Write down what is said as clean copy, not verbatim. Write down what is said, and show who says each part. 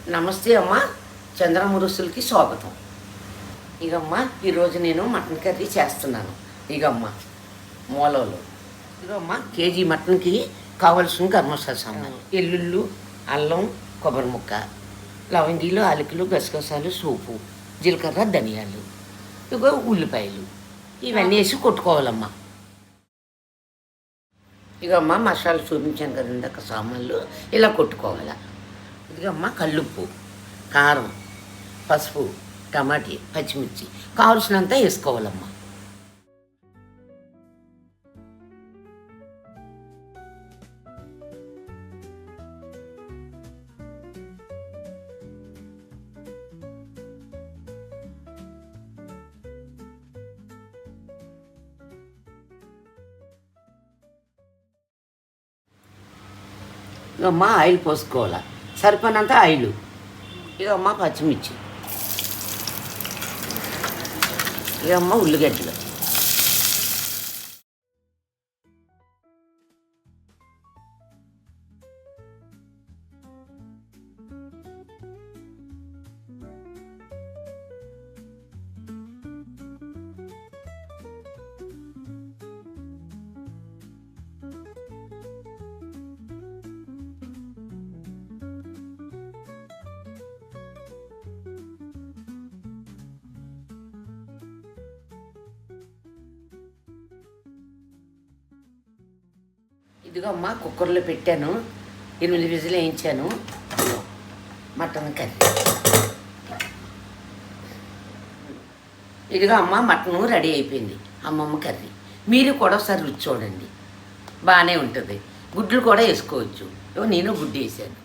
Speaker 1: నమస్తే అమ్మ. చంద్రమురుసులకి స్వాగతం. ఇగమ్మ ఈరోజు నేను మటన్ కర్రీ చేస్తున్నాను. ఇగమ్మ మూలలు ఇగమ్మ కేజీ మటన్కి కావలసిన గరం మసాలా సామాను: ఎల్లుళ్ళు, అల్లం, కొబ్బరి ముక్క, లవంగీలు, ఆలికలు, గసగసాలు, సోపు, జీలకర్ర, ధనియాలు, ఇగో ఉల్లిపాయలు, ఇవన్నీ వేసి కొట్టుకోవాలమ్మా. ఇగమ్మ మసాలా చూపించాను కదా ఇందాక సామాన్లు, ఇలా కొట్టుకోవాలి. ఇదిగమ్మ కల్లుప్పు, కారం, పసుపు, టమాటీ, పచ్చిమిర్చి కావలసినంత వేసుకోవాలమ్మా. ఇగమ్మ ఆయిల్ పోసుకోవాలి, సరిపోయినంత ఆయిల్. ఇగమ్మ పచ్చిమిర్చి, ఇగమ్మ ఉల్లిగడ్డలు, ఇదిగో అమ్మ కుక్కర్లో పెట్టాను, 8 విజిల్ వేయించాను. మటన్ కర్రీ ఇదిగో అమ్మ మటను రెడీ అయిపోయింది. అమ్మమ్మ కర్రీ మీరు కూడా ఒకసారి రుచి చూడండి, బాగానే ఉంటుంది. గుడ్లు కూడా వేసుకోవచ్చు. నేను గుడ్డు వేసాను.